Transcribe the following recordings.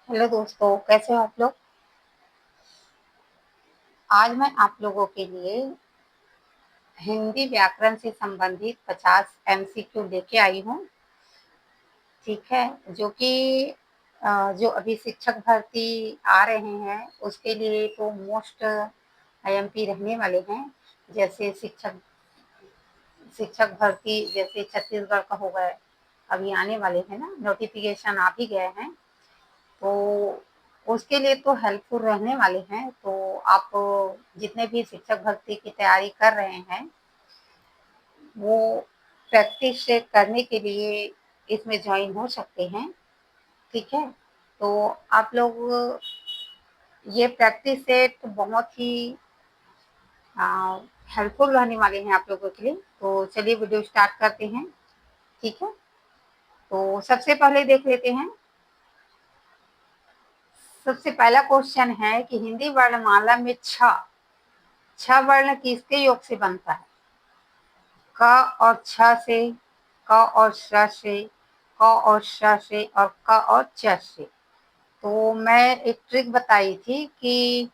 Hello दोस्तों, कैसे हो आप लोग। आज मैं आप लोगों के लिए हिंदी व्याकरण से संबंधित 50 एमसीक्यू लेके आई हूँ। ठीक है, जो कि जो अभी शिक्षक भर्ती आ रहे हैं उसके लिए तो मोस्ट आईएमपी रहने वाले हैं। जैसे शिक्षक शिक्षक भर्ती जैसे छत्तीसगढ़ का हो गया, अभी आने वाले हैं ना, नोटिफिकेशन आ भी गए हैं, तो उसके लिए तो हेल्पफुल रहने वाले हैं। तो आप जितने भी शिक्षक भर्ती की तैयारी कर रहे हैं वो प्रैक्टिस करने के लिए इसमें ज्वाइन हो सकते हैं। ठीक है, तो आप लोग ये प्रैक्टिस सेट बहुत ही हेल्पफुल रहने वाले हैं आप लोगों के लिए। तो चलिए वीडियो स्टार्ट करते हैं। ठीक है, तो सबसे पहले देख लेते हैं। सबसे पहला क्वेश्चन है कि हिंदी वर्णमाला में छ वर्ण किसके योग से बनता है। क और छ से, क और श से, क और श से और क और च से। तो मैं एक ट्रिक बताई थी कि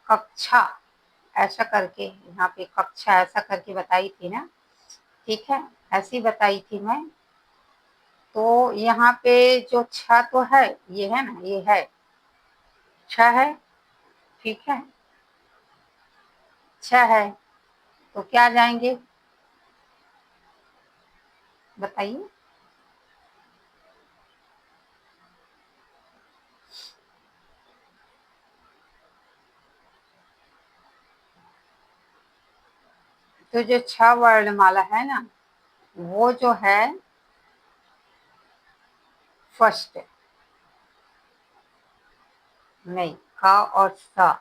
कक्षा ऐसा करके, यहाँ पे कक्षा ऐसा करके बताई थी ना। ठीक है, ऐसी बताई थी मैं। तो यहाँ पे जो छ तो है, ये है ना, ये है छ है। ठीक है, छ है, तो क्या जाएंगे बताइए। तो जो छ वर्णमाला है ना, वो जो है फर्स्ट, नहीं, क और स।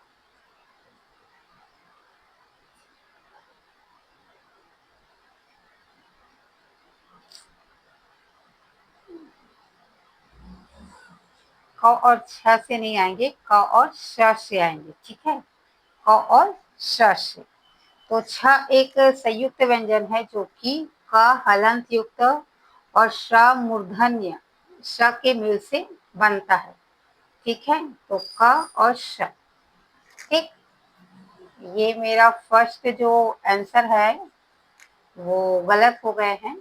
क और छ से नहीं आएंगे, क और श से आएंगे। ठीक है, क और श से। तो छ एक संयुक्त व्यंजन है जो कि क हलंत युक्त और श मूर्धन्य श के मेल से बनता है। ठीक है, तो क और श। ठीक, ये मेरा फर्स्ट जो आंसर है वो गलत हो गए हैं।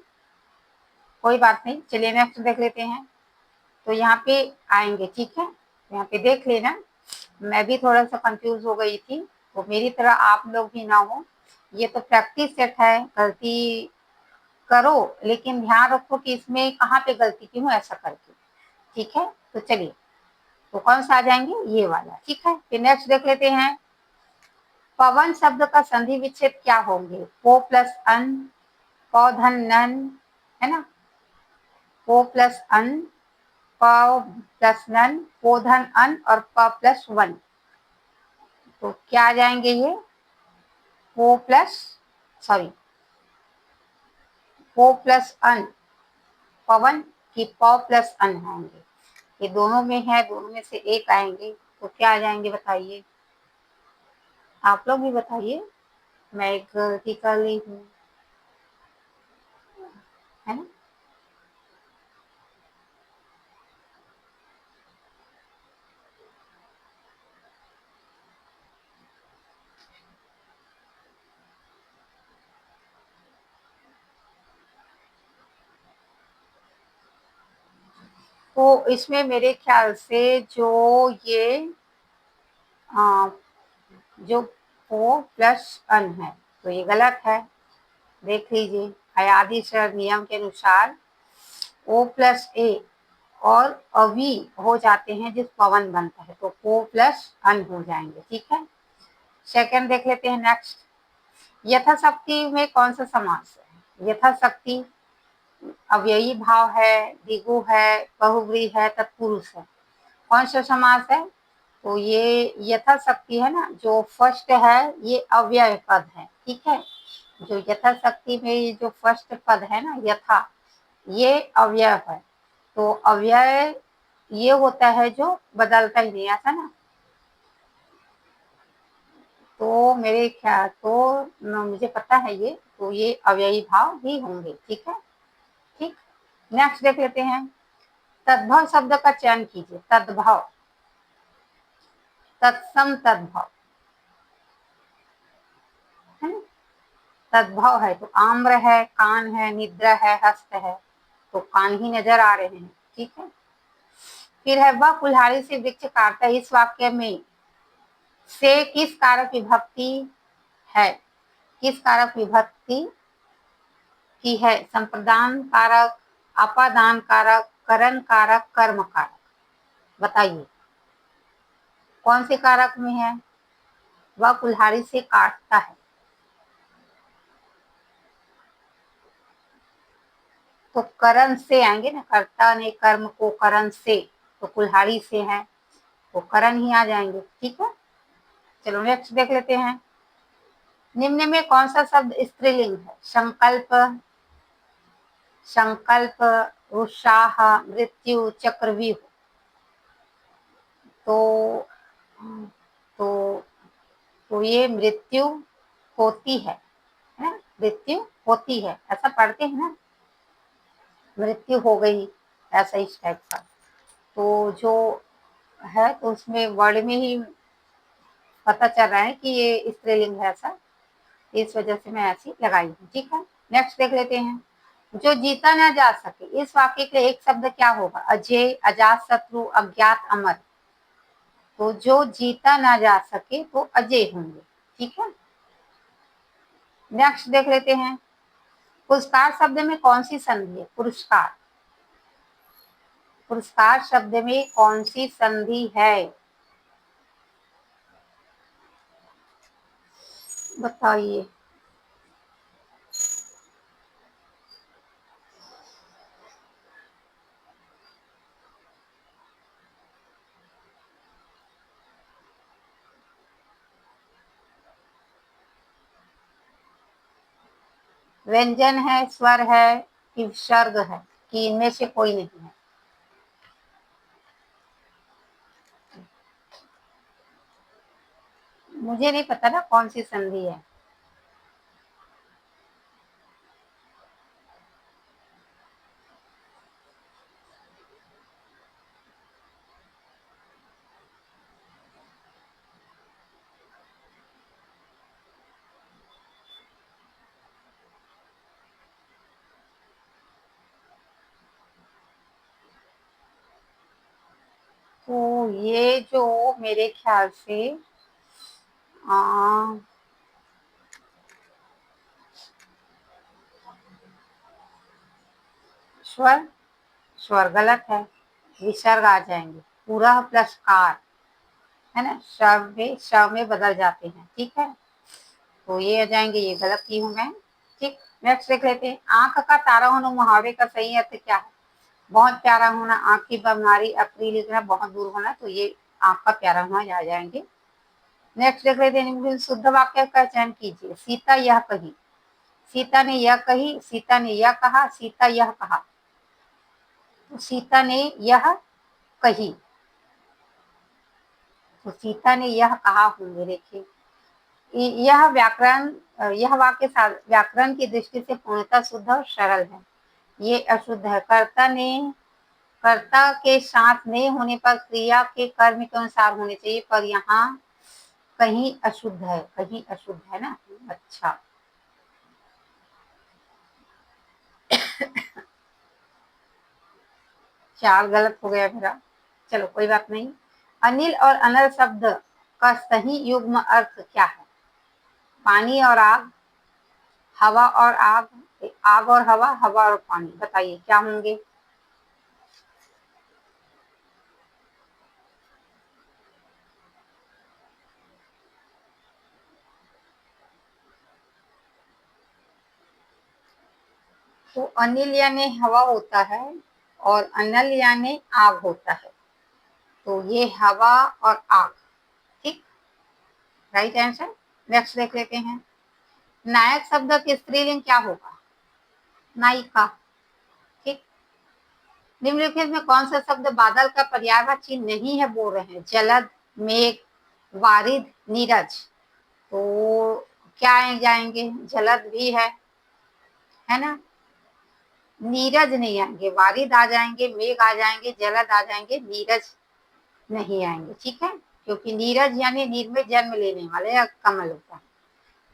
कोई बात नहीं, चलिए नेक्स्ट देख लेते हैं। तो यहाँ पे आएंगे। ठीक है, यहाँ पे देख लेना, मैं भी थोड़ा सा कंफ्यूज हो गई थी, तो मेरी तरह आप लोग भी ना हो। ये तो प्रैक्टिस सेट है, गलती करो लेकिन ध्यान रखो कि इसमें कहाँ पे गलती की हूँ, ऐसा करके। ठीक है, तो चलिए, तो कौन सा आ जाएंगे, ये वाला। ठीक है, फिर नेक्स्ट देख लेते हैं। पवन शब्द का संधि विच्छेद क्या होंगे। पो प्लस अन, पौ धन नन, है ना, पो प्लस अन, प प्लस नन, पो धन अन और प प्लस वन। तो क्या आ जाएंगे ये, पो प्लस, सॉरी, पो प्लस अन पवन की प प्लस अन होंगे। ये दोनों में है, दोनों में से एक आएंगे, तो क्या आ जाएंगे बताइए। आप लोग भी बताइए, मैं एक गलती कर ली हूँ, है ना। तो इसमें मेरे ख्याल से जो ये आ, जो ओ प्लस अन है, तो ये गलत है। देख लीजिए, हयादी सर नियम के अनुसार ओ प्लस ए और अवी हो जाते हैं जिस पवन बनता है, तो ओ प्लस अन हो जाएंगे। ठीक है, सेकंड देख लेते हैं नेक्स्ट। यथाशक्ति में कौन सा समास है। यथाशक्ति अव्ययी भाव है, द्विगु है, बहुव्रीहि है, तत्पुरुष है। कौन सा समास है, तो ये यथाशक्ति है ना, जो फर्स्ट है ये अव्यय पद है। ठीक है, जो यथाशक्ति में ये जो फर्स्ट पद है ना, यथा, ये अव्यय है। तो अव्यय ये होता है जो बदलता ही नहीं, ऐसा ना। तो मेरे ख्याल तो मुझे पता है ये, तो ये अव्ययी भाव ही होंगे। ठीक है, ठीक, नेक्स्ट देख लेते हैं। तद्भव शब्द का चयन कीजिए। तद्भव, तत्सम तद्भव है ना, तद्भव है तो आम्र है, कान है, निद्रा है, हस्त है, तो कान ही नजर आ रहे हैं। ठीक है, फिर है वह कुल्हाड़ी से वृक्ष काटता है। इस वाक्य में से किस कारक विभक्ति है, किस कारक विभक्ति की है? संप्रदान कारक, अपादान कारक, करण कारक, कर्म कारक, बताइए कौन से कारक में है? वह कुल्हाड़ी से काटता है, तो करण से आएंगे ना, कर्ता ने कर्म को करण से, तो कुल्हाड़ी से है तो करण ही आ जाएंगे। ठीक है, चलो नेक्स्ट देख लेते हैं। निम्न में कौन सा शब्द स्त्रीलिंग है? संकल्प, संकल्प, उत्साह, मृत्यु, चक्रव्यूह। तो तो तो ये मृत्यु होती है ना, मृत्यु होती है ऐसा पढ़ते हैं ना, मृत्यु हो गई ऐसा इस टाइप का। तो जो है तो उसमें वर्ड में ही पता चल रहा है कि ये स्त्रीलिंग है ऐसा, इस वजह से मैं ऐसी लगाई हूँ। ठीक है, नेक्स्ट देख लेते हैं। जो जीता ना जा सके, इस वाक्य के एक शब्द क्या होगा? अजय, अजात शत्रु, अज्ञात, अमर। तो जो जीता ना जा सके तो अजय होंगे। ठीक है, नेक्स्ट देख लेते हैं। पुरस्कार शब्द में कौन सी संधि है? पुरस्कार, पुरस्कार शब्द में कौन सी संधि है, बताइए। व्यंजन है, स्वर है कि विसर्ग है, कि इनमें से कोई नहीं है? मुझे नहीं पता ना कौन सी संधि है। तो ये जो मेरे ख्याल से आ, स्वर, स्वर गलत है, विसर्ग आ जाएंगे, पूरा प्लस कार है ना, शव में बदल जाते हैं। ठीक है, तो ये आ जाएंगे, ये गलत की हूं मैं। ठीक, नेक्स्ट देख लेते हैं। आंख का तारा होना मुहावरे का सही अर्थ क्या है? बहुत प्यारा होना, आंख की बीमारी, अप्रिय लिखना, बहुत दूर होना, तो ये आंख का प्यारा होना आ जाएंगे। नेक्स्ट देख लेते हैं। शुद्ध वाक्य का चयन कीजिए। सीता यह कही, सीता ने यह कही, सीता ने यह कहा, सीता यह कहा। तो सीता ने यह कही, तो सीता ने यह कहा होंगे। देखिए यह व्याकरण, यह वाक्य व्याकरण की दृष्टि से पूर्णतः शुद्ध और सरल है। ये अशुद्ध है। कर्ता ने, कर्ता के साथ ने होने पर क्रिया के कर्म के अनुसार होने चाहिए, पर यहाँ कहीं अशुद्ध है, कहीं अशुद्ध है ना। अच्छा, चार गलत हो गया मेरा, चलो कोई बात नहीं। अनिल और अनल शब्द का सही युग्म अर्थ क्या है? पानी और आग, हवा और आग, आग और हवा, हवा और पानी, बताइए क्या होंगे? तो अनिल यानी हवा होता है और अनल यानी आग होता है, तो ये हवा और आग। ठीक, राइट आंसर। नेक्स्ट देख लेते हैं। नायक शब्द की स्त्रीलिंग क्या होगा? नायिका। ठीक, निम्नलिखित में कौन सा शब्द बादल का पर्यायवाची नहीं है बोल रहे हैं? जलद, मेघ, वारिद, नीरज। तो क्या आ जाएंगे? जलद भी है ना, नीरज नहीं आएंगे, वारिद आ जाएंगे, मेघ आ जाएंगे, जलद आ जाएंगे, नीरज नहीं आएंगे। ठीक है, क्योंकि नीरज यानी नीर में जन्म लेने वाले या कमल होता है।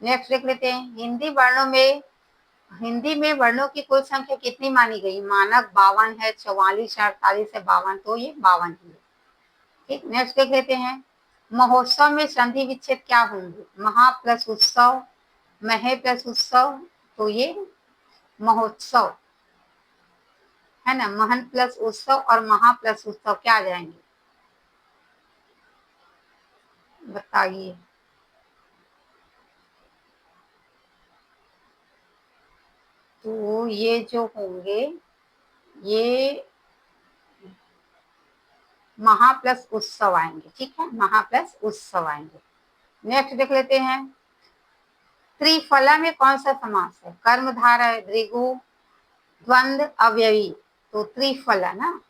नेक्स्ट देख लेते हैं, हिंदी में वर्णों की कुल संख्या कितनी मानी गई? मानक 52 है, 44 है, 48 है, 52, तो ये 52 ही है। ठीक, नेक्स्ट देख लेते हैं, महोत्सव में संधि विच्छेद क्या होंगे? महा प्लस उत्सव, महे प्लस उत्सव, तो ये महोत्सव है ना। महन प्लस उत्सव और महा प्लस उत्सव क्या आ जाएंगे, बताइए। तो ये जो होंगे ये महा प्लस उत्सव आएंगे। ठीक है, महा प्लस उत्सव आएंगे। नेक्स्ट देख लेते हैं, त्रिफला में कौन सा समास है? कर्मधारय है, द्विगु, द्वंद्व, अव्ययी, तो त्रिफला ना।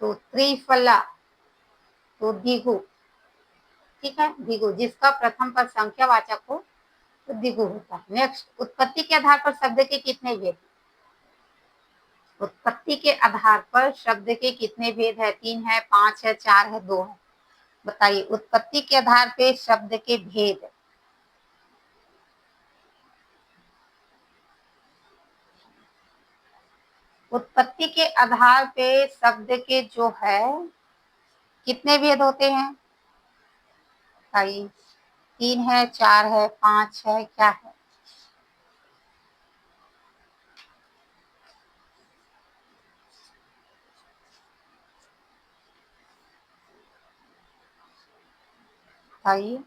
तो त्रिफला तो द्विगु। ठीक है, द्विगु जिसका प्रथम पद संख्यावाचक हो तो द्विगु होता है। नेक्स्ट, उत्पत्ति के आधार पर शब्द के कितने भेद? उत्पत्ति के आधार पर शब्द के कितने भेद है? 3 है, 5 है, 4 है, 2 है। बताइए, उत्पत्ति के आधार पे शब्द के भेद। उत्पत्ति के आधार पे शब्द के जो है कितने भेद होते हैं? बताइए, 3 है, 4 है, 5 है, क्या है? बताइए।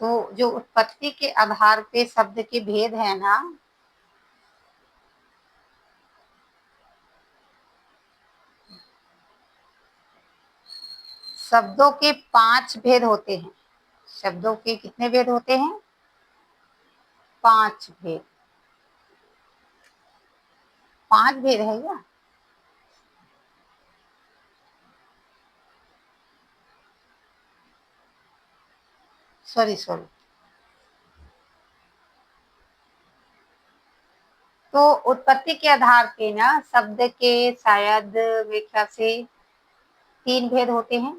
तो जो उत्पत्ति के आधार पे शब्द के भेद है ना, शब्दों के 5 भेद होते हैं। शब्दों के कितने भेद होते हैं? 5 भेद। 5 भेद है क्या? Sorry sorry. तो उत्पत्ति के आधार पे ना शब्द के शायद मेरे ख्याल से 3 भेद होते हैं।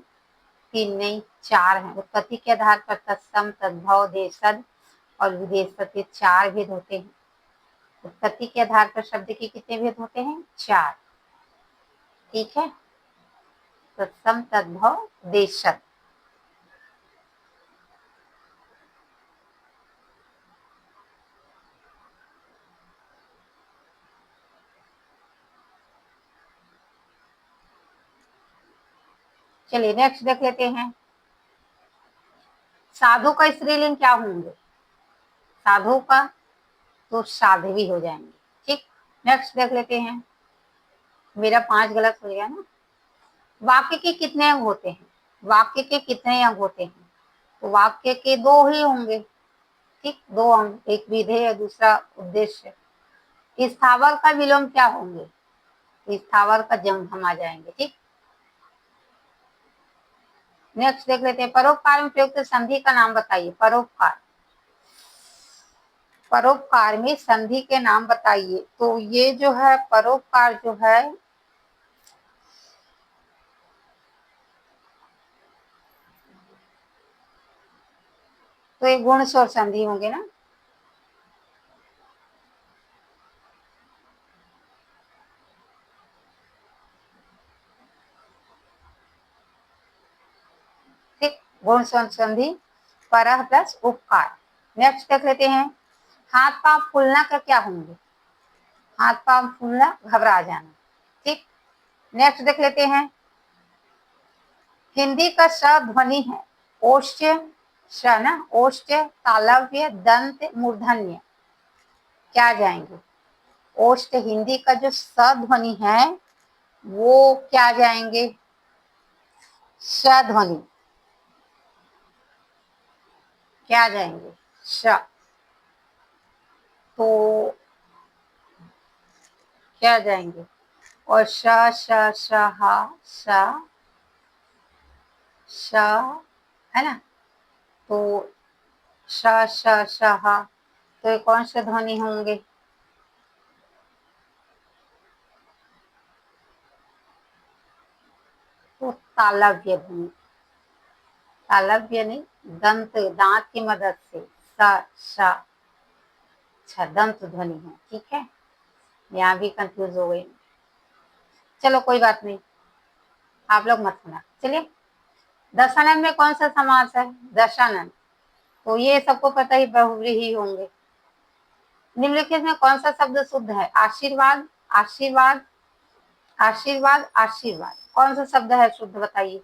3 नहीं, 4 हैं। उत्पत्ति के आधार पर तत्सम, तद्भव, देशज और विदेशज, ये 4 भेद होते हैं। उत्पत्ति के आधार पर शब्द के कितने भेद होते हैं? 4। ठीक है, तत्सम, तद्भव, देशज। चलिए नेक्स्ट देख लेते हैं, साधु का स्त्रीलिंग क्या होंगे? साधु का तो साध्वी हो जाएंगे। ठीक, नेक्स्ट देख लेते हैं, मेरा 5 गलत हो गया ना। वाक्य के कितने अंग होते हैं? वाक्य के कितने अंग होते हैं? तो वाक्य के 2 ही होंगे। ठीक, 2 अंग, एक विधेय दूसरा उद्देश्य। स्थावर का विलोम क्या होंगे? स्थावर का जंग हम आ जाएंगे। ठीक, नेक्स्ट देख लेते हैं, परोपकार में प्रयुक्त संधि का नाम बताइए। परोपकार, परोपकार में संधि के नाम बताइए। तो ये जो है परोपकार जो है तो ये गुण स्वर संधि होंगे ना। ठीक, गुण स्वर संधि परह प्लस उपकार। नेक्स्ट देख लेते हैं, हाथ पांव फूलना का क्या होंगे? हाथ पांव फूलना, घबरा जाना। ठीक, नेक्स्ट देख लेते हैं, हिंदी का स ध्वनि है ओष्ठ्य, श ना, ओष्ठ्य, तालव्य, दंत, मूर्धन्य, क्या जाएंगे? ओष्ठ हिंदी का जो स ध्वनि है वो क्या जाएंगे? श ध्वनि, क्या जाएंगे? श। तो क्या जाएंगे? और श श श हा श श, है ना। तो श श शह, तो ये कौन से ध्वनि होंगे? तो तालव्य ध्वनि, तालव्य नहीं, दंत, दांत की मदद से स श छ दंत ध्वनि है, ठीक है। यहाँ भी कंफ्यूज हो गई, चलो कोई बात नहीं, आप लोग मत सुना। चलिए, दशानन में कौन सा समास है? दशानन, तो ये सबको पता ही, बहुव्रीहि होंगे। निम्नलिखित में कौन सा शब्द शुद्ध है? आशीर्वाद, आशीर्वाद, आशीर्वाद, आशीर्वाद, कौन सा शब्द है शुद्ध, बताइए।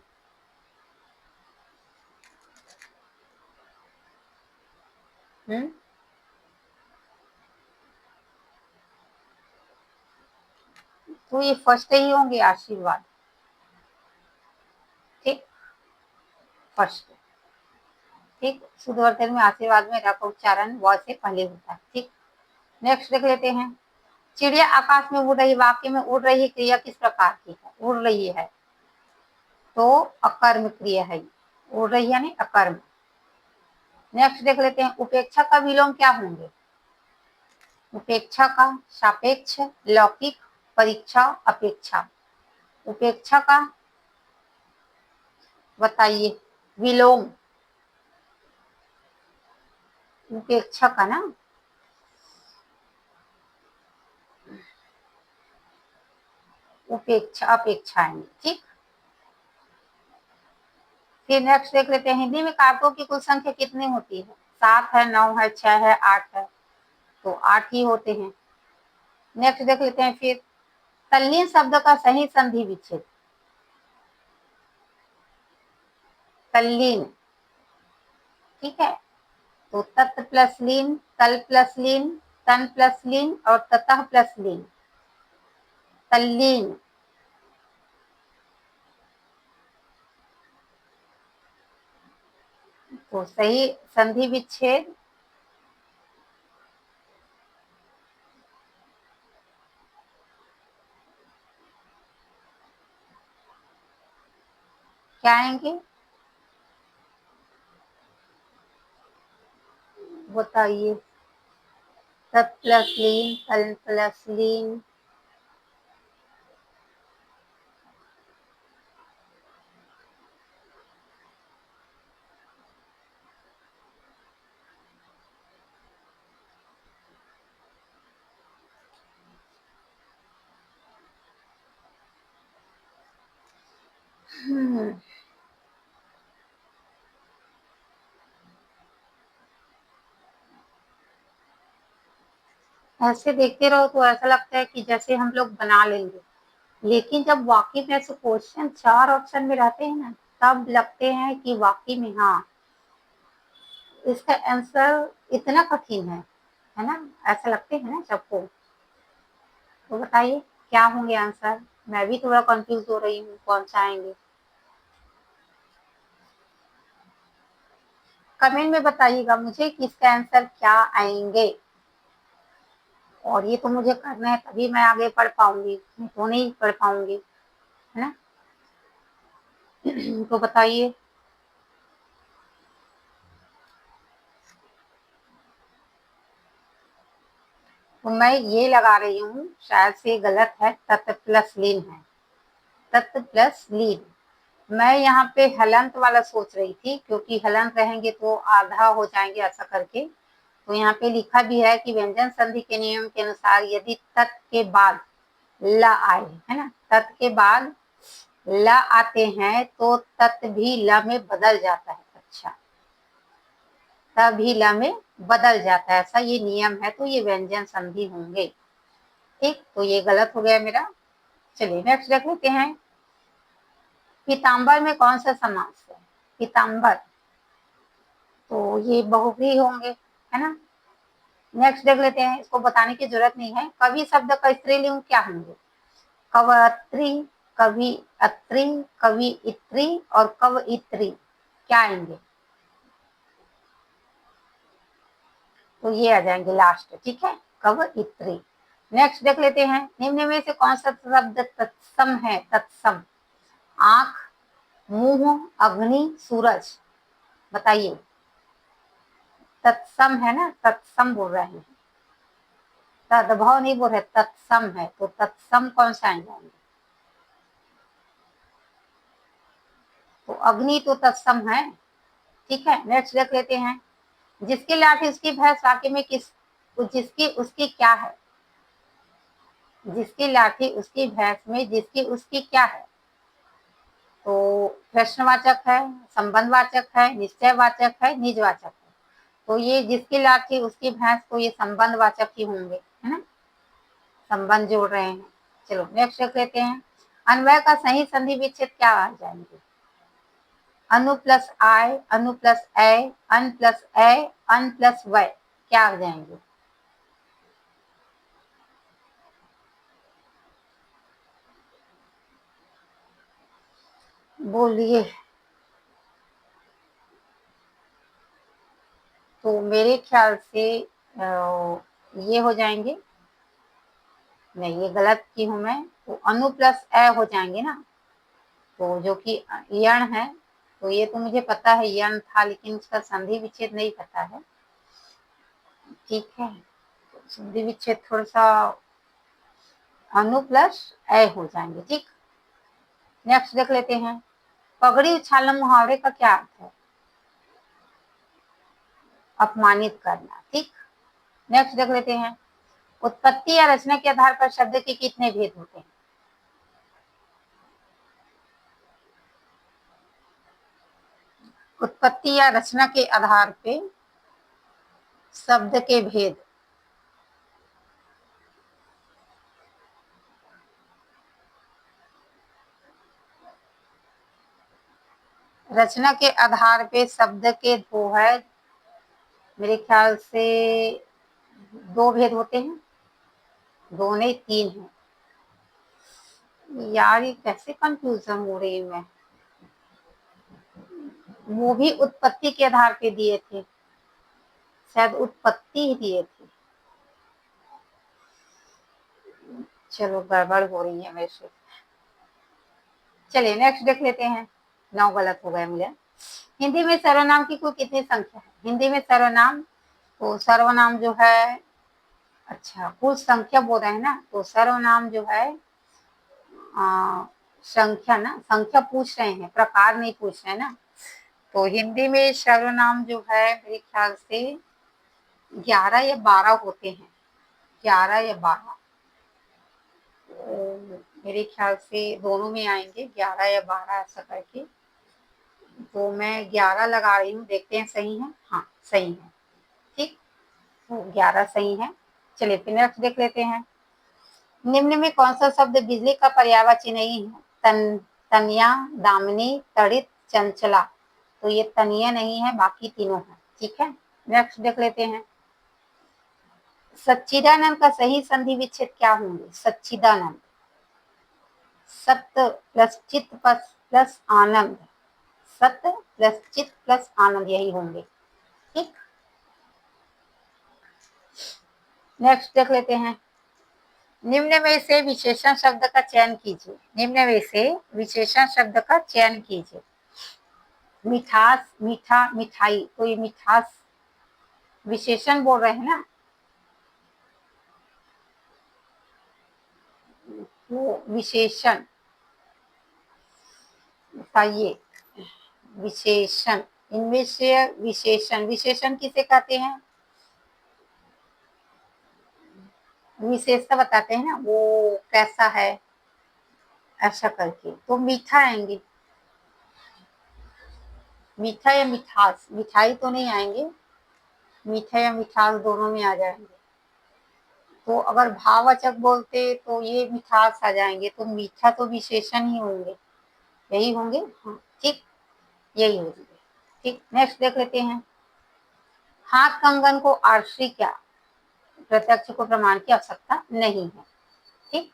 तो ये फर्स्ट ही होंगे, आशीर्वाद, ठीक, फर्स्ट, ठीक। शुद्ध वर्तन में आशीर्वाद में र का उच्चारण व से पहले होता है, ठीक। नेक्स्ट देख लेते हैं। चिड़िया आकाश में उड़ रही, वाक्य में उड़ रही क्रिया किस प्रकार की है? उड़ रही है, तो अकर्म क्रिया है, उड़ रही है नहीं, अकर्म। नेक्स्ट देख लेते हैं, उपेक्षा का विलोम क्या होंगे? उपेक्षा का सापेक्ष, लौकिक, परीक्षा, अपेक्षा। उपेक्षा का बताइए, विलोम, उपेक्षा का ना, उपेक्षा, अपेक्षा आएंगे, ठीक। फिर नेक्स्ट देख लेते हैं, हिंदी में कारकों की कुल संख्या कितनी होती है? 7 है, 9 है, 6 है, 8 है, तो 8 ही होते हैं। नेक्स्ट देख लेते हैं फिर, तल्लीन शब्द का सही संधि विच्छेद। तल्लीन, ठीक है, तो तत् प्लस लीन, तल प्लस लीन, तन प्लस लीन और ततः प्लस लीन, तल्लीन। तो सही संधि विच्छेद क्या आएंगे, बताइए। तत् प्लस लीन, तल प्लस लीन, ऐसे देखते रहो तो ऐसा लगता है कि जैसे हम लोग बना लेंगे, लेकिन जब वाकई में ऐसे क्वेश्चन 4 ऑप्शन में रहते हैं ना, तब लगते हैं कि वाकई में हाँ, इसका आंसर इतना कठिन है ना, ऐसा लगते हैं ना सबको। तो बताइए क्या होंगे आंसर, मैं भी थोड़ा कंफ्यूज हो रही हूँ, कौन सा आएंगे, कमेंट में बताइएगा मुझे कि इसका आंसर क्या आएंगे। और ये तो मुझे करना है, तभी मैं आगे पढ़ पाऊंगी, मैं तो नहीं पढ़ पाऊंगी, है ना। तो बताइए। तो मैं ये लगा रही हूँ, शायद से गलत है, तत् प्लस लीन है, तत् प्लस लीन। मैं यहाँ पे हलंत वाला सोच रही थी, क्योंकि हलंत रहेंगे तो आधा हो जाएंगे ऐसा करके। तो यहाँ पे लिखा भी है कि व्यंजन संधि के नियम के अनुसार यदि तत् के बाद ल आए, है ना, तत् के बाद ल आते हैं तो तत् भी ल में बदल जाता है। अच्छा, तभी ल में बदल जाता है, ऐसा ये नियम है, तो ये व्यंजन संधि होंगे, ठीक। तो ये गलत हो गया मेरा। चलिए नेक्स्ट देख लेते हैं, पीताम्बर में कौन सा समास है? पीताम्बर, तो ये बहुव्रीहि होंगे, है ना। नेक्स्ट देख लेते हैं, इसको बताने की जरूरत नहीं है, कवि शब्द का स्त्रीलिंग क्या होंगे? कवयत्री, कवि अत्री, कवि इत्री और कवइत्री, क्या आएंगे? तो ये आ जाएंगे लास्ट, ठीक है, कवइत्री। नेक्स्ट देख लेते हैं, निम्न में से कौन सा शब्द तत्सम है? तत्सम, आंख, मुंह, अग्नि, सूरज, बताइए। तत्सम है ना, तत्सम बोल रहे हैं, तद्भव नहीं बोल रहे, तत्सम है, तो तत्सम कौन सा आएगा? तो अग्नि तो तत्सम है। ठीक है, नेक्स्ट देख लेते हैं। जिसकी लाठी उसकी भैंस वाक्य में किस, जिसकी उसकी क्या है? जिसकी लाठी उसकी भैंस में जिसकी उसकी क्या है? तो प्रश्नवाचक है, संबंधवाचक है, निश्चयवाचक है, निजवाचक है। तो ये जिसकी लाठी उसकी भैंस, तो ये संबंधवाचक ही होंगे, है ना, संबंध जोड़ रहे हैं। चलो नेक्स्ट देख लेते हैं। अन्वय का सही संधि विच्छेद क्या आ जाएंगे? अनु प्लस आय, अनु प्लस ए, अन प्लस ए, अन प्लस वय, क्या आ जाएंगे? बोलिए। तो मेरे ख्याल से ये हो जाएंगे, नहीं ये गलत की हूं मैं, तो अनु प्लस ए हो जाएंगे ना, तो जो कि यण है, तो ये तो मुझे पता है यण था, लेकिन उसका संधि विच्छेद नहीं पता है। ठीक है, तो संधि विच्छेद थोड़ा सा अनु प्लस ए हो जाएंगे। ठीक, नेक्स्ट देख लेते हैं। पगड़ी उछालना मुहावरे का क्या अर्थ है? अपमानित करना। ठीक, नेक्स्ट देख लेते हैं। उत्पत्ति या रचना के आधार पर शब्द के कितने भेद होते हैं? उत्पत्ति या रचना के आधार पे शब्द के भेद। रचना के आधार पे शब्द के दो है, मेरे ख्याल से दो भेद होते हैं, दो नहीं तीन है। यार ये कैसे कंफ्यूजन हो रही है मैं, वो भी उत्पत्ति के आधार पे दिए थे, शायद उत्पत्ति ही दिए थे। चलो गड़बड़ हो रही है मेरे से। चलिए नेक्स्ट देख लेते हैं। 9 गलत हो गए मुझे। हिंदी में सर्वनाम की कुल कितनी संख्या है? हिंदी में सर्वनाम, तो सर्वनाम जो है, अच्छा कुल संख्या बोल रहे हैं ना, तो सर्वनाम जो है संख्या ना, संख्या पूछ रहे हैं, प्रकार नहीं पूछ रहे हैं ना। तो हिंदी में सर्वनाम जो है मेरे ख्याल से 11 या 12 होते हैं, 11 या 12, तो मेरे ख्याल से दोनों में आएंगे 11 या 12 ऐसा करके। तो मैं 11 लगा रही हूँ, देखते हैं सही है। हाँ सही है। ठीक, तो 11 सही है। चलिए फिर नेक्स्ट देख लेते हैं। निम्न में कौन सा शब्द बिजली का पर्यायवाची नहीं है? तनिया, दामिनी, तड़ित, चंचला। तो ये तनिया नहीं है, बाकी तीनों है। ठीक है, नेक्स्ट देख लेते हैं। सच्चिदानंद का सही संधि विच्छेद क्या होंगे? सच्चिदानंद, सत्य प्लस चित्त प्लस आनंद, सत्य प्लस चित्त प्लस आनंद, यही होंगे। ठीक, नेक्स्ट देख लेते हैं। निम्न में से विशेषण शब्द का चयन कीजिए। निम्न में से विशेषण शब्द का चयन कीजिए। मिठास, मीठा, मिठाई, तो ये मिठास विशेषण बोल रहे हैं ना, वो विशेषण बताइए। विशेषण, इनमें से विशेषण, विशेषण किसे कहते हैं? विशेषता बताते हैं ना, वो कैसा है ऐसा करके, तो मीठा आएंगे। मीठा या मिठास, मिठाई तो नहीं आएंगे, मीठा या मिठास दोनों में आ जाएंगे। तो अगर भाववाचक बोलते तो ये मिठास आ जाएंगे, तो मीठा तो विशेषण ही होंगे, यही होंगे। हाँ ठीक, यही होंगे। ठीक, नेक्स्ट देख लेते हैं। हाथ कंगन को आर्षी क्या? प्रत्यक्ष को प्रमाण की आवश्यकता नहीं है। ठीक,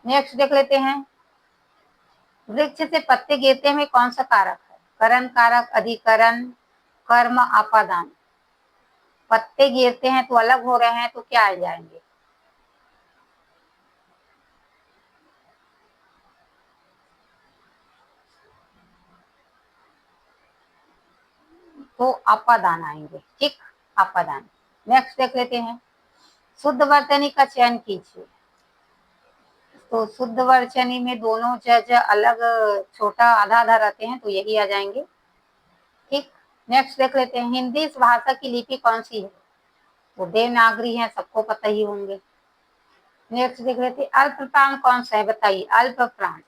नेक्स्ट देख लेते हैं। वृक्ष से पत्ते गिरते में कौन सा कारक है? करण कारक, अधिकरण, कर्म, आपादान। पत्ते गिरते हैं तो अलग हो रहे हैं, तो क्या आ जाएंगे? तो अपादान आएंगे, ठीक, अपादान। नेक्स्ट देख लेते हैं, शुद्ध वर्तनी का चयन कीजिए। तो शुद्ध वर्तनी में दोनों जज अलग छोटा आधा आधा रहते हैं, तो यही आ जाएंगे, ठीक। नेक्स्ट देख लेते हैं, हिंदी इस भाषा की लिपि कौन सी है? तो देवनागरी है, सबको पता ही होंगे। नेक्स्ट देख लेते हैं, अल्प प्राण कौन सा है, बताइए, अल्प प्राण,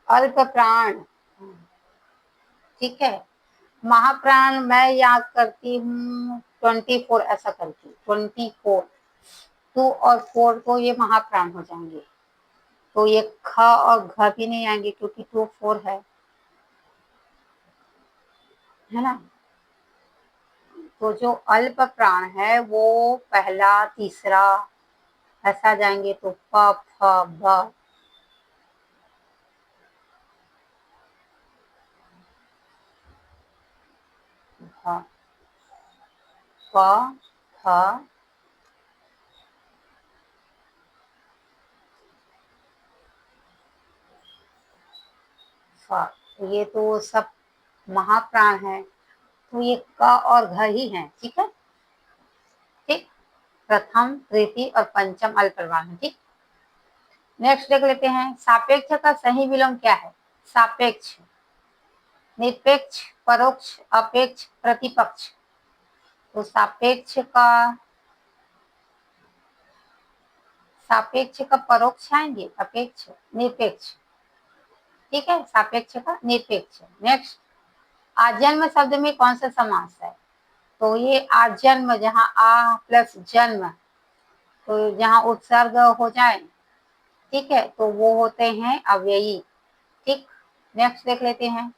अल्प प्राण, ठीक है। महाप्राण मैं याद करती हूँ 24, ऐसा करती 24, 2 और 4 को ये महाप्राण हो जाएंगे, तो ये ख और घ भी नहीं आएंगे क्योंकि 2 4 है ना। तो जो अल्प प्राण है वो पहला तीसरा ऐसा जाएंगे, तो प फ ब, भ, प फ, फ, ये तो सब महाप्राण है, तो ये क और घ ही है, ठीक है, ठीक। प्रथम, तृतीय और पंचम अल्प प्राण है, ठीक। नेक्स्ट देख लेते हैं, सापेक्ष का सही विलोम क्या है? सापेक्ष, निरपेक्ष, परोक्ष, अपेक्ष, प्रतिपक्ष। तो सापेक्ष का परोक्ष आएंगे, अपेक्ष, निरपेक्ष, ठीक है, सापेक्ष का निरपेक्ष। नेक्स्ट, आजन्म शब्द में कौन सा समास है? तो ये आजन्म, जहाँ आ प्लस जन्म, तो जहाँ उपसर्ग हो जाए, ठीक है, तो वो होते हैं अव्ययी, ठीक। नेक्स्ट देख लेते हैं,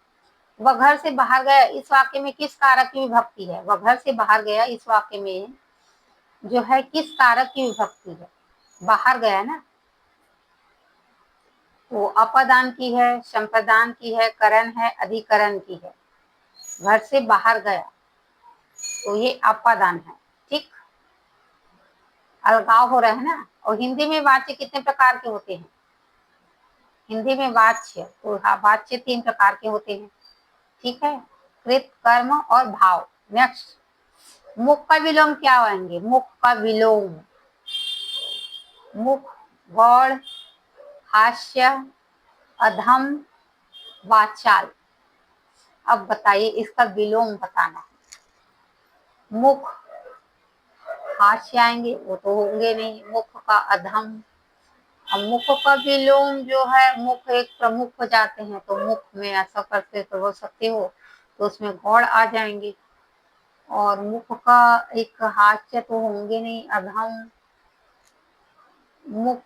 वह घर से बाहर गया, इस वाक्य में किस कारक की विभक्ति है? वह घर से बाहर गया, इस वाक्य में जो है किस कारक की विभक्ति है? बाहर गया ना, तो अपदान की है, संप्रदान की है, करण है, अधिकरण की है। घर से बाहर गया, तो ये अपादान है, ठीक। अलगाव हो रहा है ना। और हिंदी में वाच्य कितने प्रकार के होते हैं? हिंदी में वाच्य, तो वाच्य 3 प्रकार के होते हैं, ठीक है, कृत, कर्म और भाव। नेक्स्ट, मुख का विलोम क्या आएंगे? मुख का विलोम, मुख, गौड़, हास्य, अधम, वाचाल। अब बताइए इसका विलोम बताना है। मुख, हास्य आएंगे, वो तो होंगे नहीं, मुख का अधम। अब मुख का विलोम जो है, मुख एक प्रमुख हो जाते हैं, तो मुख में ऐसा करते तो हो सकते हो, तो उसमें गौड़ आ जाएंगे। और मुख का एक हास्य तो होंगे नहीं, अधम, मुख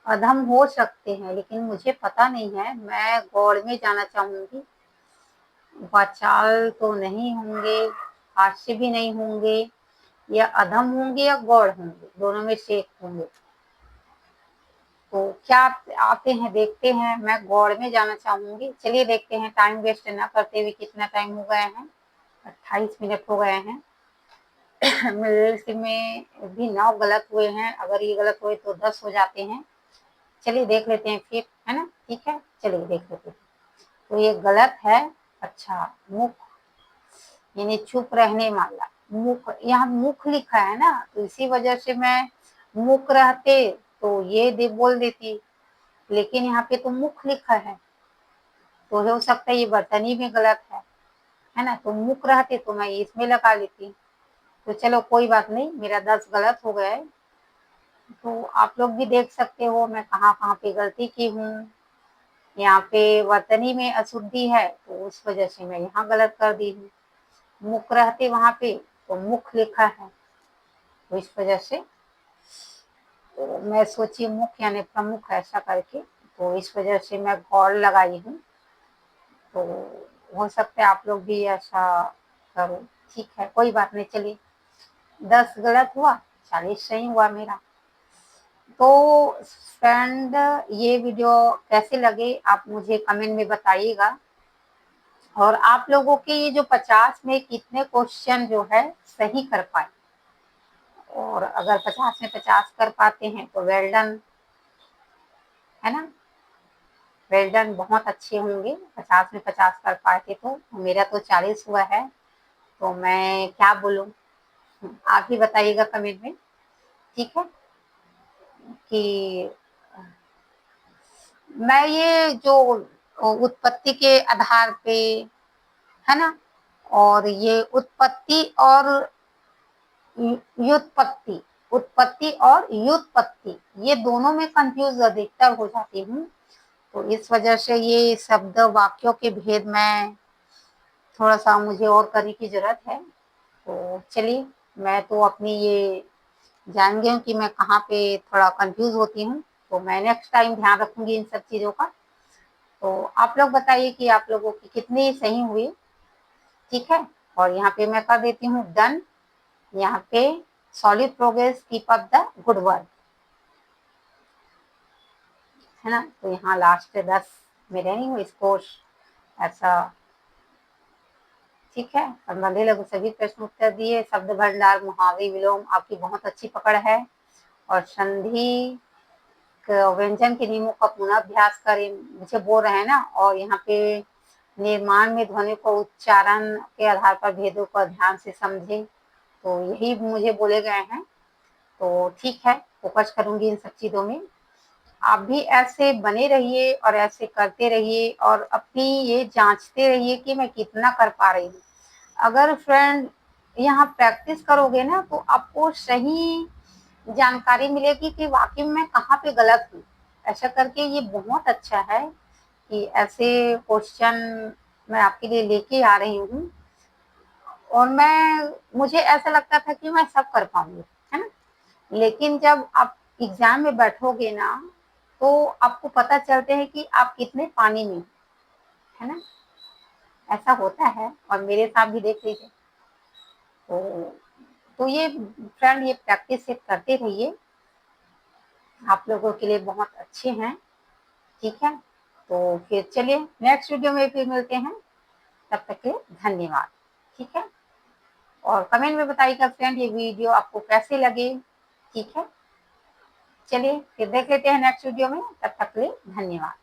अधम हो सकते हैं, लेकिन मुझे पता नहीं है, मैं गौड़ में जाना चाहूंगी। वाचाल तो नहीं होंगे, हास्य भी नहीं होंगे, या अधम होंगे या गौड़ होंगे, दोनों में से एक होंगे। तो क्या आते हैं, देखते हैं, मैं गौड़ में जाना चाहूंगी। चलिए देखते हैं, टाइम वेस्ट ना करते हुए। कितना टाइम हो गया है? 28 मिनट हो गए हैं। मेरे में भी 9 गलत हुए हैं, अगर ये गलत हुए तो 10 हो जाते हैं। चलिए देख लेते हैं फिर, है ना, ठीक है, चलिए देख लेते हैं। तो ये गलत है। अच्छा, मुख यानी चुप रहने वाला, मुख, यहाँ मुख लिखा है ना, तो इसी वजह से मैं मुख रहते तो ये बोल देती, लेकिन यहाँ पे तो मुख लिखा है, तो हो सकता है ये वर्तनी में गलत है ना। तो मुख रहते तो मैं इसमें लगा लेती। तो चलो कोई बात नहीं, मेरा 10 गलत हो गया है। तो आप लोग भी देख सकते हो मैं कहाँ कहाँ पे गलती की हूँ। यहाँ पे वर्तनी में अशुद्धि है, तो उस वजह से मैं यहाँ गलत कर दी हूँ। मुख रहते वहां पे तो मुख लिखा है, तो इस वजह से तो मैं सोची मुख यानी प्रमुख ऐसा करके, तो इस वजह से मैं गौड़ लगाई हूँ। तो हो सकता है आप लोग भी ऐसा करो, ठीक है, कोई बात नहीं। चलिए 10 गलत हुआ, 40 सही हुआ मेरा। तो फ्रेंड, ये वीडियो कैसे लगे आप मुझे कमेंट में बताइएगा। और आप लोगों के ये जो 50 में कितने क्वेश्चन जो है सही कर पाए, और अगर 50 में 50 कर पाते हैं तो वेल डन, है ना। वेल डन, बहुत अच्छे होंगे। 50 में 50 कर पाए थे तो मेरा तो 40 हुआ है, तो मैं क्या बोलूँ? आप ही बताइएगा कमेंट में, ठीक है? कि मैं ये जो उत्पत्ति के आधार पे, है ना? और ये उत्पत्ति और व्युत्पत्ति, उत्पत्ति और व्युत्पत्ति, ये दोनों में कंफ्यूज अधिकतर हो जाती हूँ। तो इस वजह से ये शब्द वाक्यों के भेद में थोड़ा-सा मुझे और करने की ज़रूरत है। तो चलिए, मैं तो अपनी ये जान गई हूँ कि मैं कहाँ पे थोड़ा कंफ्यूज होती हूँ, तो मैं नेक्स्ट टाइम ध्यान रखूँगी इन सब चीज़ों का। तो आप लोग बताइए कि आप लोगों की कितनी सही हुई, ठीक है? और यहाँ पे मैं कर देती हूँ डन। यहाँ पे solid progress, keep up the good work, है ना? तो यहाँ लास्ट 10 में रही हूँ, इसको ऐसा, ठीक है? संबंधी लघु सभी प्रश्न उत्तर दिए, शब्द भंडार, मुहावरे, विलोम आपकी बहुत अच्छी पकड़ है। और संधि व्यंजन के नियमों का पुनः अभ्यास करें, मुझे बोल रहे हैं ना। और यहाँ पे निर्माण में ध्वनि को उच्चारण के आधार पर भेदों को ध्यान से समझें, तो यही मुझे बोले गए हैं। तो ठीक है, फोकस करूंगी इन सब चीज़ों में। आप भी ऐसे बने रहिए और ऐसे करते रहिए और अपनी ये जांचते रहिए कि मैं कितना कर पा रही हूँ। अगर फ्रेंड यहाँ प्रैक्टिस करोगे ना, तो आपको सही जानकारी मिलेगी कि वाकई में मैं कहाँ पे गलत हूँ। ऐसा करके ये बहुत अच्छा है कि ऐसे क्वेश्चन मैं आपके लिए लेके आ रही हूँ। और मुझे ऐसा लगता था कि मैं सब कर पाऊंगी, है ना? लेकिन जब आप एग्जाम में बैठोगे ना, तो आपको पता चलते हैं कि आप कितने पानी में, है ना? ऐसा होता है और मेरे साथ भी देख लीजिए। तो ये फ्रेंड, ये प्रैक्टिस से करते रहिए, आप लोगों के लिए बहुत अच्छे हैं, ठीक है? तो फिर चलिए नेक्स्ट वीडियो में फिर मिलते हैं, तब तक के लिए धन्यवाद, ठीक है? और कमेंट में बताइएगा फ्रेंड ये वीडियो आपको कैसे लगे, ठीक है? चलिए फिर देख लेते हैं नेक्स्ट वीडियो में, तब तक के लिए धन्यवाद।